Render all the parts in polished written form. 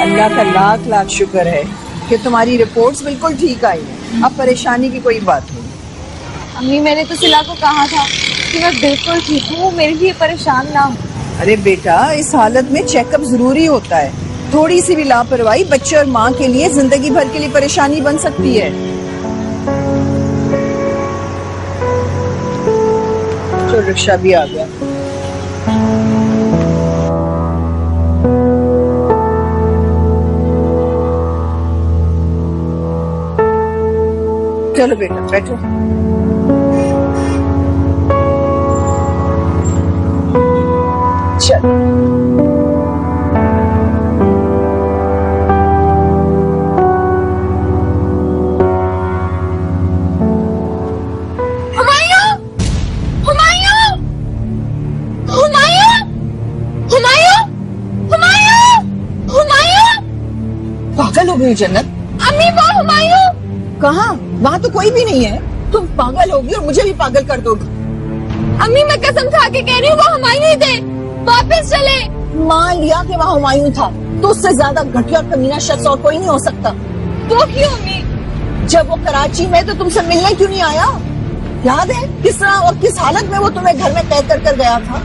अल्लाह का लाख लाख शुक्र है कि तुम्हारी रिपोर्ट्स बिल्कुल ठीक आई हैं। अब परेशानी की कोई बात नहीं। अम्मी मैंने तो सिला को कहा था कि मैं बिल्कुल ठीक हूँ, मेरे लिए परेशान ना हो। अरे बेटा, इस हालत में चेकअप जरूरी होता है। थोड़ी सी भी लापरवाही बच्चे और माँ के लिए जिंदगी भर के लिए परेशानी बन सकती है। तो रिक्शा भी आ गया। चलो बेटा बैठो। चलो पागल हो गई जन्नत। अम्मी वो हुमायूं कहाँ? वहाँ तो कोई भी नहीं है। तुम पागल होगी और मुझे भी पागल कर दोगी। अम्मी मैं कसम खा के कह रही हूँ वो हुमायूं ही थे। वापस चले। मान लिया कि वहाँ हुमायूं था तो उससे ज्यादा घटिया और कमीना शख्स और कोई नहीं हो सकता। वो क्यों अम्मी? जब वो कराची में तो तुमसे मिलने क्यों नहीं आया? याद है किस तरह और किस हालत में वो तुम्हें घर में कैद कर गया था?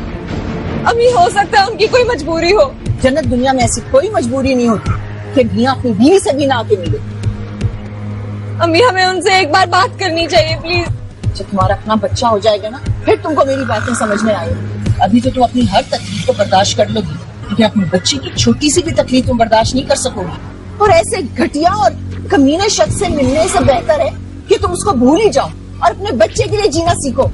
अम्मी हो सकता है उनकी कोई मजबूरी हो। जन्नत, दुनिया में ऐसी कोई मजबूरी नहीं होती कि मियां अपनी बीवी से भी ना आके मिले। अम्मी हमें उनसे एक बार बात करनी चाहिए प्लीज। जब तुम्हारा अपना बच्चा हो जाएगा ना फिर तुमको मेरी बातें समझ में आएगी। अभी तो तुम अपनी हर तकलीफ को बर्दाश्त कर लोगी, लेकिन अपने बच्चे की छोटी सी भी तकलीफ तुम बर्दाश्त नहीं कर सकोगी। और ऐसे घटिया और कमीने शख्स से मिलने से बेहतर है कि तुम उसको भूल ही जाओ और अपने बच्चे के लिए जीना सीखो।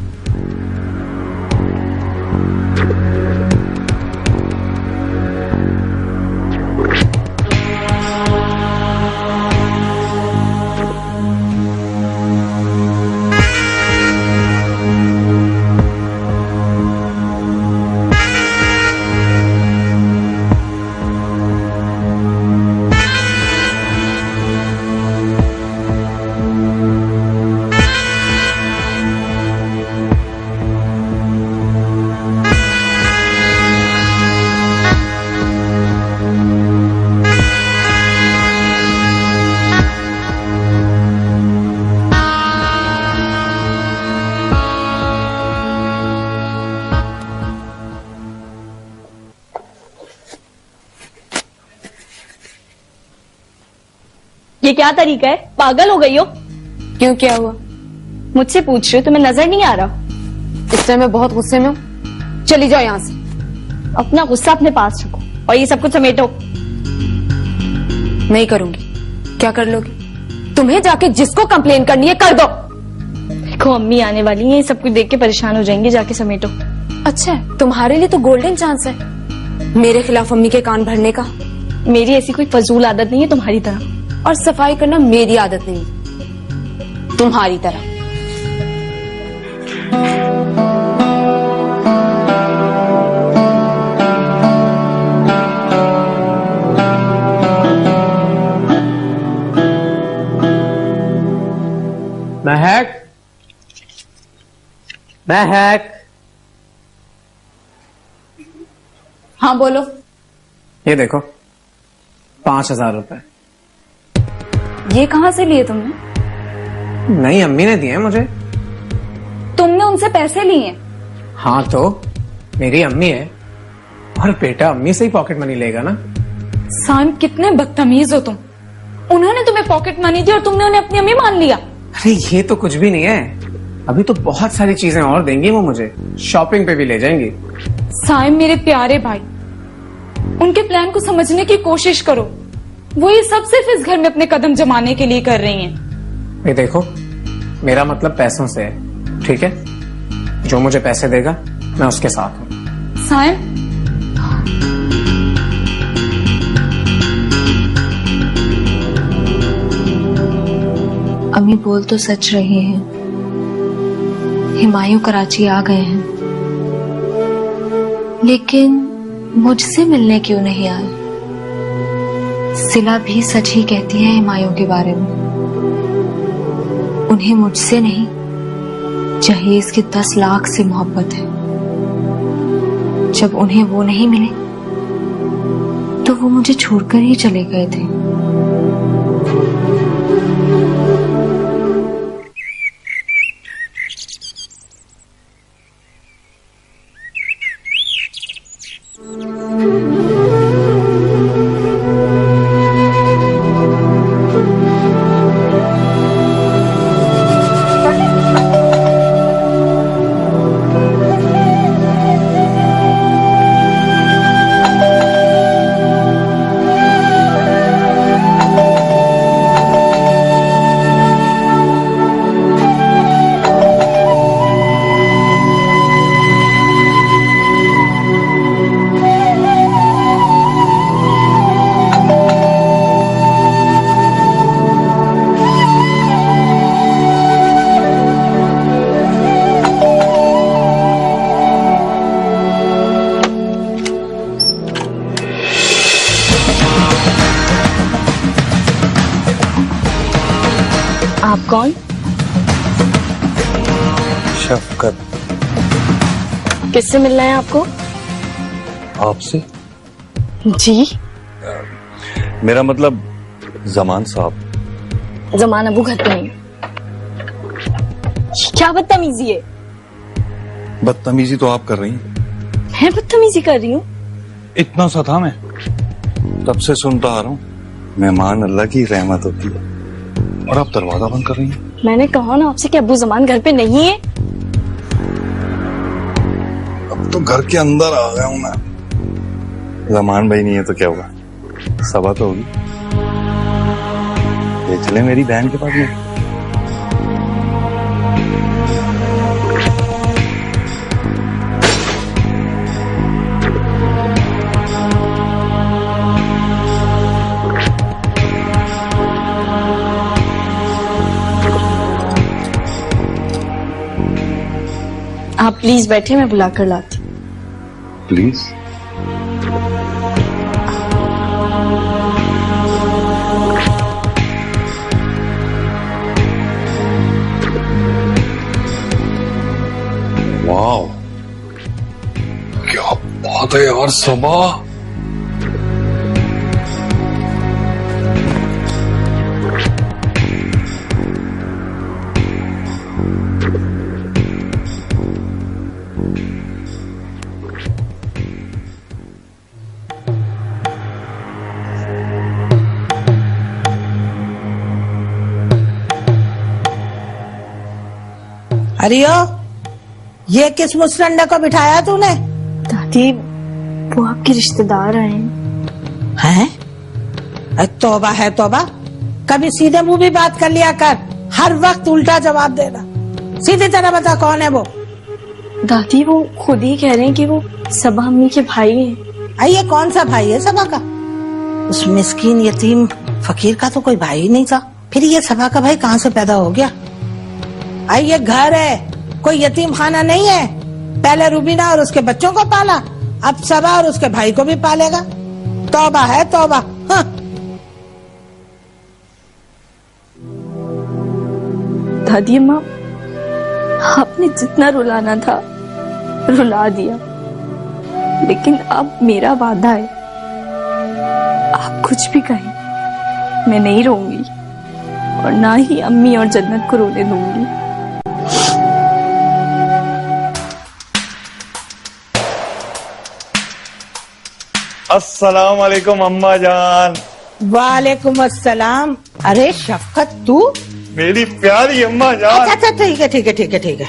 ये क्या तरीका है? पागल हो गई हो? क्यों, क्या हुआ? मुझसे पूछ रही हो? तुम्हें नजर नहीं आ रहा? इस टाइम मैं बहुत गुस्से में हूँ। चली जाओ यहाँ से। अपना गुस्सा अपने पास रखो और ये सब कुछ समेटो। नहीं करूंगी। क्या कर लोगी? तुम्हें जाके जिसको कंप्लेन करनी है कर दो। देखो अम्मी आने वाली है, सब कुछ देख के परेशान हो जाएंगे। जाके समेटो। अच्छा है, तुम्हारे लिए तो गोल्डन चांस है मेरे खिलाफ अम्मी के कान भरने का। मेरी ऐसी कोई फजूल आदत नहीं है तुम्हारी तरह। और सफाई करना मेरी आदत नहीं तुम्हारी तरह। महक, महक। हाँ बोलो। ये देखो 5,000 रुपए। ये कहाँ से लिए तुमने? नहीं, अम्मी ने दिए मुझे। तुमने उनसे पैसे लिए? हाँ तो मेरी अम्मी है और बेटा अम्मी से ही पॉकेट मनी लेगा ना। साइम कितने बदतमीज हो तुम। उन्होंने तुम्हें पॉकेट मनी दी और तुमने उन्हें अपनी अम्मी मान लिया। अरे ये तो कुछ भी नहीं है, अभी तो बहुत सारी चीजें और देंगी वो मुझे। शॉपिंग पे भी ले जाएंगी। साइम मेरे प्यारे भाई, उनके प्लान को समझने की कोशिश करो। वो ये सब सिर्फ इस घर में अपने कदम जमाने के लिए कर रही हैं। ये देखो, मेरा मतलब पैसों से है, ठीक है? जो मुझे पैसे देगा मैं उसके साथ हूँ। साइम, अम्मी बोल तो सच रही हैं। हुमायूं कराची आ गए हैं, लेकिन मुझसे मिलने क्यों नहीं आए? सिला भी सच ही कहती है हुमायूं के बारे में। उन्हें मुझसे नहीं, जहेज की 10 लाख से मोहब्बत है। जब उन्हें वो नहीं मिले तो वो मुझे छोड़कर ही चले गए थे। आप कौन? शफकत। किससे मिलना है आपको? आपसे? जी। मेरा मतलब जमान साहब। जमान अबू घर पे नहीं। क्या बदतमीजी है? बदतमीजी तो आप कर रही हैं। मैं बदतमीजी कर रही हूँ? इतना सा था मैं, तब से सुनता आ रहा हूँ मेहमान अल्लाह की रहमत होती है, और आप दरवाजा बंद कर रही हैं। मैंने कहा ना आपसे कि अब्बू जमान घर पे नहीं है। अब तो घर के अंदर आ गया हूँ मैं। जमान भाई नहीं है तो क्या हुआ, सबा तो होगी। ये चले मेरी बहन के पास में। आप प्लीज बैठे, मैं बुला कर लाती। प्लीज। वाह, क्या बात है यार सबा। अरियो, ये किस मुसलंडे को बिठाया तूने? दादी, वो आपके रिश्तेदार आए हैं। हैं? तौबा है तौबा, कभी सीधे मुंह भी बात कर लिया कर, हर वक्त उल्टा जवाब देना। सीधी तरह बता कौन है वो? दादी, वो खुद ही कह रहे हैं कि वो सबा अम्मी के भाई हैं। ये कौन सा भाई है सबा का? उस मिस्कीन यतीम फकीर का तो कोई भाई ही नहीं था, फिर ये सबा का भाई कहाँ से पैदा हो गया? ये घर है, कोई यतीम खाना नहीं है। पहले रूबीना और उसके बच्चों को पाला, अब सबा और उसके भाई को भी पालेगा। तौबा है तौबा। हाँ। दादी अम्मा, आपने जितना रुलाना था रुला दिया, लेकिन अब मेरा वादा है, आप कुछ भी कहें मैं नहीं रोऊंगी, और ना ही अम्मी और जन्नत को रोने दूंगी। अस्सलाम वालेकुम अम्मा जान। वालेकुम अस्सलाम। अरे शफकत, तू? मेरी प्यारी अम्मा जान। अच्छा ठीक है ठीक है ठीक है ठीक है।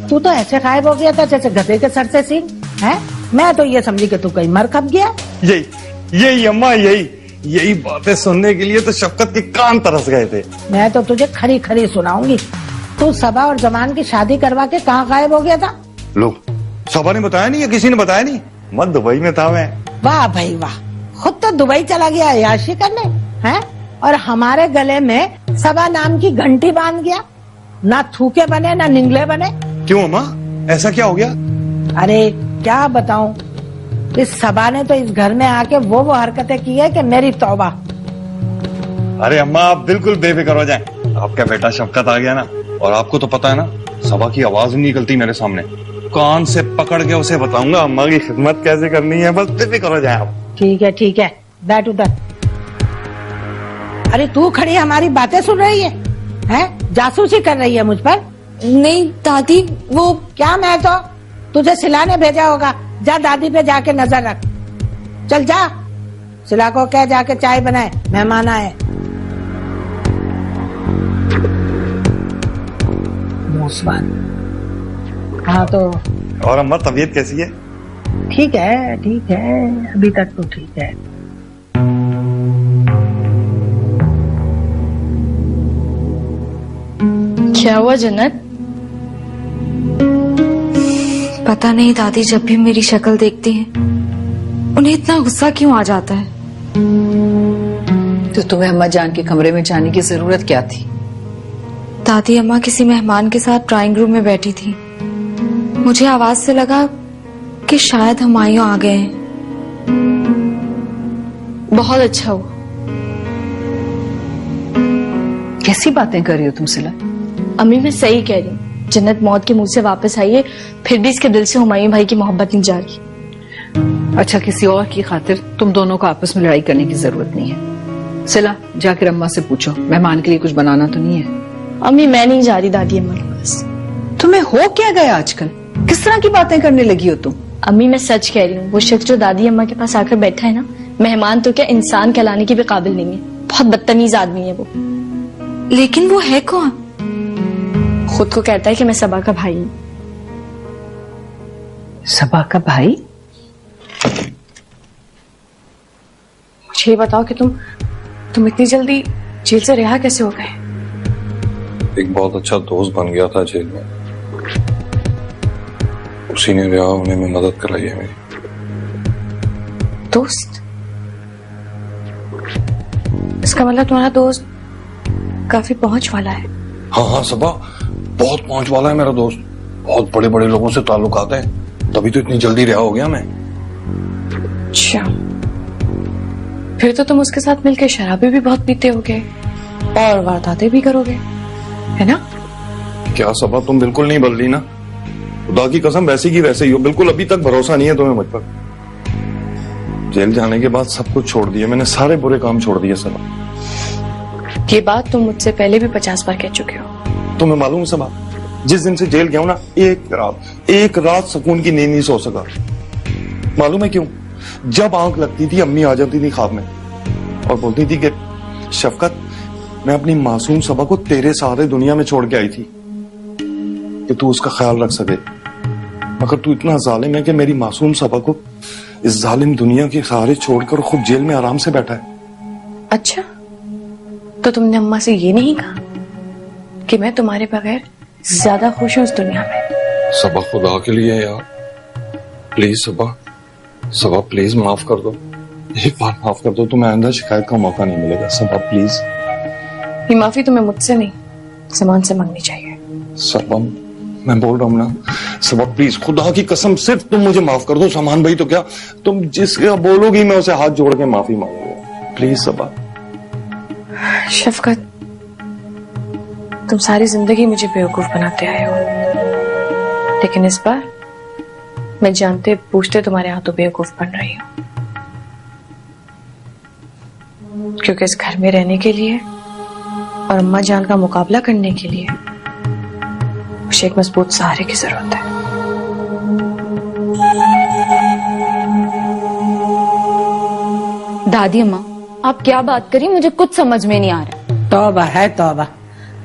तू तो ऐसे गायब हो गया था जैसे गधे के सर से सींग है। मैं तो ये समझी कि तू कहीं मर खप गया। यही अम्मा, यही बातें सुनने के लिए तो शफकत के कान तरस गए थे। मैं तो तुझे खरी खरी सुनाऊंगी। तू सबा और जमान की शादी करवा के कहाँ गायब हो गया था? लो, सबा ने बताया नहीं या किसी ने बताया नहीं? मैं दुबई में था मैं। वाह भाई वाह, खुद तो दुबई चला गया अय्याशी करने, हैं? और हमारे गले में सबा नाम की घंटी बांध गया। ना थूके बने ना निंगले बने। क्यों अम्मा, ऐसा क्या हो गया? अरे क्या बताऊं, इस सबा ने तो इस घर में आके वो हरकतें की है कि मेरी तौबा। अरे अम्मा, आप बिल्कुल बेफिक्र हो जाएं। आपका बेटा शफकत आ गया ना, और आपको तो पता है ना, सबा की आवाज नहीं निकलती मेरे सामने। कान से पकड़ के उसे बताऊंगा अम्मा की खिदमत कैसे करनी है। बस फिर भी करो जाए आप। ठीक है बैठ उधर। अरे तू खड़ी हमारी बातें सुन रही है हैं? जासूसी कर रही है मुझ पर। नहीं दादी, वो क्या मैं तो तुझे सिलाने भेजा होगा। जा दादी पे जाके नजर रख। चल जा, सिला को कह जाके चाय बनाए, मेहमान आए। हाँ तो और अम्मा तबीयत कैसी है? ठीक है अभी तक तो ठीक है। क्या हुआ जन्नत? पता नहीं दादी, जब भी मेरी शक्ल देखती हैं उन्हें इतना गुस्सा क्यों आ जाता है। तो तुम्हें अम्मा जान के कमरे में जाने की जरूरत क्या थी? दादी अम्मा किसी मेहमान के साथ ड्राइंग रूम में बैठी थी। मुझे आवाज से लगा कि शायद हुमायूं आ गए हैं। बहुत अच्छा हुआ। कैसी बातें कर रही हो तुम सिला? अम्मी मैं सही कह रही हूँ, जन्नत मौत के मुंह से वापस आई है, फिर भी इसके दिल से हुमायूं भाई की मोहब्बत नहीं जा रही। अच्छा, किसी और की खातिर तुम दोनों को आपस में लड़ाई करने की जरूरत नहीं है। सिला, जाकर अम्मा से पूछो मेहमान के लिए कुछ बनाना तो नहीं है। अम्मी मैं नहीं जा रही दादी अम्मा के पास। तुम्हें हो क्या गया आजकल? किस तरह की बातें करने लगी हो तुम? अम्मी मैं सच कह रही हूँ, वो शख्स जो दादी अम्मा के पास आकर बैठा है ना, मेहमान तो क्या इंसान कहलाने की भी काबिल नहीं है। बहुत बदतमीज आदमी है वो। लेकिन वो है कौन? खुद को कहता है कि मैं सबा का भाई हूँ। सबा का भाई? मुझे ये बताओ कि तुम इतनी जल्दी जेल से रिहा कैसे हो गए? एक बहुत अच्छा दोस्त बन गया था जेल में, उसी ने रिहा होने में मदद कराई है मेरी। दोस्त? इसका मतलब तुम्हारा दोस्त काफी पहुंच वाला है। हाँ सबा, बहुत पहुंच वाला है मेरा दोस्त। बहुत बड़े बड़े लोगों से ताल्लुकात हैं, तभी तो इतनी जल्दी रिहा हो गया मैं। अच्छा, फिर तो तुम उसके साथ मिलकर शराबी भी बहुत पीते होगे और वारदातें भी करोगे, है ना? क्या सबा, तुम बिल्कुल नहीं बदली ना। खुदा की कसम वैसी की वैसे ही हो, बिल्कुल अभी तक भरोसा नहीं है तुम्हें मुझ पर। जेल जाने के बाद सब कुछ छोड़ दिया मैंने, सारे बुरे काम छोड़ दिए सबा। ये बात तुम मुझसे पहले भी 50 बार कह चुके हो। तुम्हें मालूम है सबा, जिस दिन से जेल गया हूं ना, एक रात सुकून की नींद नहीं सो सका। मालूम है क्यों? जब आंख लगती थी अम्मी आ जाती थी ख्वाब में और बोलती थी कि शफकत, मैं अपनी मासूम सबा को तेरे सहारे दुनिया में छोड़ के आई थी कि तू उसका ख्याल रख सके, मगर तू इतना जालिम है कि मेरी मासूम सबा को इस जालिम दुनिया के सहारे छोड़कर खुद जेल में आराम से बैठा है। अच्छा, तो तुमने अम्मा से ये नहीं कहा कि मैं तुम्हारे बगैर ज्यादा खुश हूं इस दुनिया में? सबा खुदा के लिए यार, प्लीज सबा प्लीज माफ कर दो, एक बार माफ कर दो, तुम्हें आइंदा शिकायत का मौका नहीं मिलेगा। सबा प्लीज। ये माफी तुम्हें मुझसे नहीं, सामान से मांगनी चाहिए। सबा मैं बोल रहा हूँ ना, सबा प्लीज, खुदा की कसम सिर्फ तुम मुझे माफ कर दो। सामान भाई तो क्या, तुम जिसका बोलोगी मैं उसे हाथ जोड़ के माफी मांगूंगा। प्लीज सबा। शफकत, तुम सारी जिंदगी मुझे बेवकूफ बनाते आए हो, लेकिन इस बार मैं जानते पूछते तुम्हारे हाथों बेवकूफ बन रही हूँ, क्योंकि इस घर में रहने के लिए और अम्मा जान का मुकाबला करने के लिए मुझे एक मजबूत सहारे की जरूरत है। दादी अम्मा, आप क्या बात करी, मुझे कुछ समझ में नहीं आ रहा। तौबा है तौबा,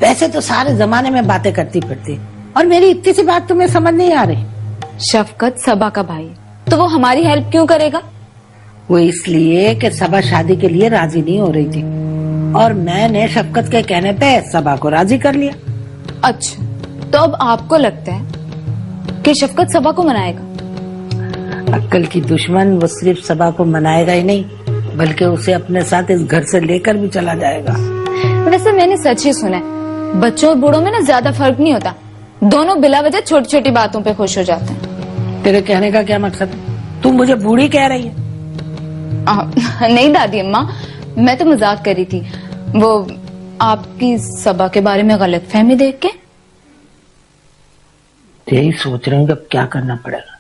वैसे तो सारे जमाने में बातें करती फिरती, और मेरी इतनी सी बात तुम्हें समझ नहीं आ रही? शफकत सबा का भाई, तो वो हमारी हेल्प क्यों करेगा? वो इसलिए कि सबा शादी के लिए राजी नहीं हो रही थी और मैंने शफकत के कहने पे सबा को राजी कर लिया। अच्छा, तो अब आपको लगता है कि शफकत सबा को मनाएगा? अक्ल की दुश्मन वो सिर्फ सबा को मनाएगा ही नहीं, बल्कि उसे अपने साथ इस घर से लेकर भी चला जाएगा। वैसे मैंने सच ही सुना है, बच्चों और बूढ़ों में ना ज्यादा फर्क नहीं होता, दोनों बिला वजह छोटी छोटी बातों पे खुश हो जाते हैं। तेरे कहने का क्या मकसद? तू मुझे बूढ़ी कह रही है? नहीं दादी अम्मा, मैं तो मजाक कर रही थी, वो आपकी सबा के बारे में गलतफहमी देख के। यही सोच रहे हैं कि अब क्या करना पड़ेगा।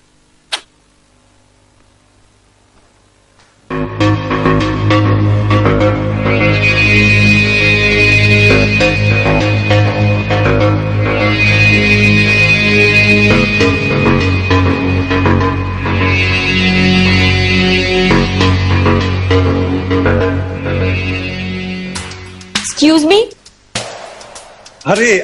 Excuse me. अरे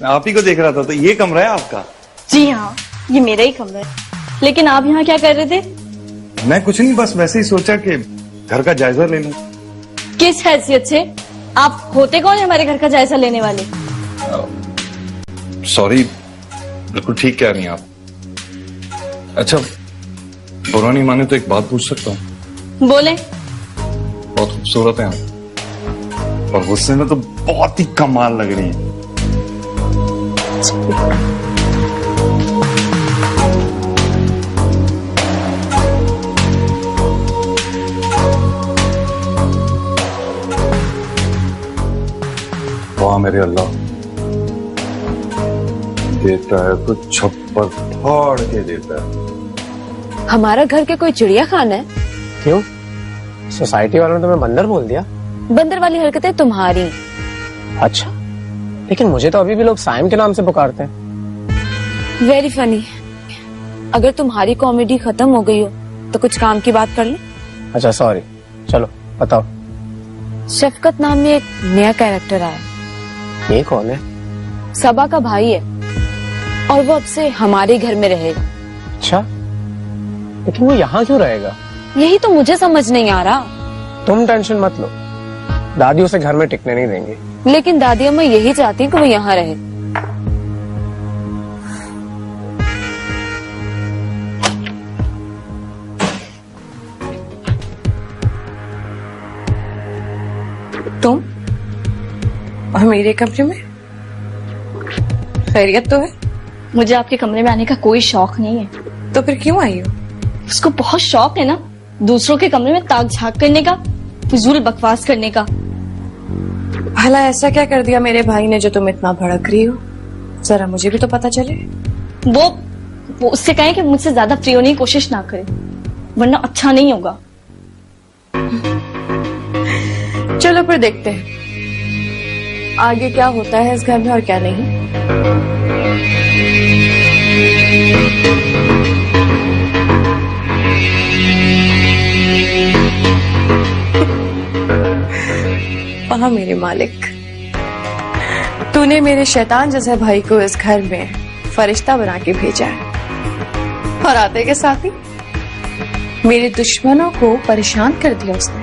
आप ही को देख रहा था। तो ये कमरा है आपका? जी हाँ, ये मेरा ही कमरा है। लेकिन आप यहाँ क्या कर रहे थे? मैं कुछ नहीं, बस वैसे ही सोचा कि घर का जायजा ले लूं। किस हैसियत से? आप होते कौन है हमारे घर का जायजा लेने वाले? सॉरी, बिल्कुल ठीक कह रही हैं आप। अच्छा, बुरा नहीं माने तो एक बात पूछ सकता हूँ? बोले। बहुत खूबसूरत हैं आप, और गुस्से में तो बहुत ही कमाल लग रही हैं। वाह मेरे अल्लाह, देता है तो छप्पर फाड़ के देता है। हमारा घर के कोई चिड़िया खाना है? क्यों? सोसाइटी वालों ने तुम्हें बंदर बोल दिया? बंदर वाली हरकतें तुम्हारी। अच्छा, लेकिन मुझे तो अभी भी लोग साइम के नाम से पुकारते हैं। Very funny. अगर तुम्हारी कॉमेडी खत्म हो गई हो तो कुछ काम की बात कर ले। अच्छा सॉरी, चलो बताओ। शफकत नाम में एक नया कैरेक्टर आया। ये कौन है? सबा का भाई है और वो अब से हमारे घर में रहेगा। अच्छा, लेकिन वो यहाँ क्यों रहेगा? यही तो मुझे समझ नहीं आ रहा। तुम टेंशन मत लो, दादी उसे घर में टिकने नहीं देंगी। लेकिन दादी अम्मा यही चाहती है कि वो यहाँ रहे। तुम और मेरे कमरे में खैरियत तो है? मुझे आपके कमरे में आने का कोई शौक नहीं है। तो फिर क्यों आई हो? उसको बहुत शौक है ना, दूसरों के कमरे में ताक झांक करने का, फिजूल बकवास करने का। भला ऐसा क्या कर दिया मेरे भाई ने जो तुम इतना भड़क रही हो? जरा मुझे भी तो पता चले। वो उससे कहें कि मुझसे ज्यादा फ्री होने की कोशिश ना करे, वरना अच्छा नहीं होगा। चलो फिर देखते हैं आगे क्या होता है इस घर में और क्या नहीं। वाह मेरे मालिक, तूने मेरे शैतान जैसे भाई को इस घर में फरिश्ता बना के भेजा है, और आते के साथ ही मेरे दुश्मनों को परेशान कर दिया उसने।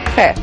खैर,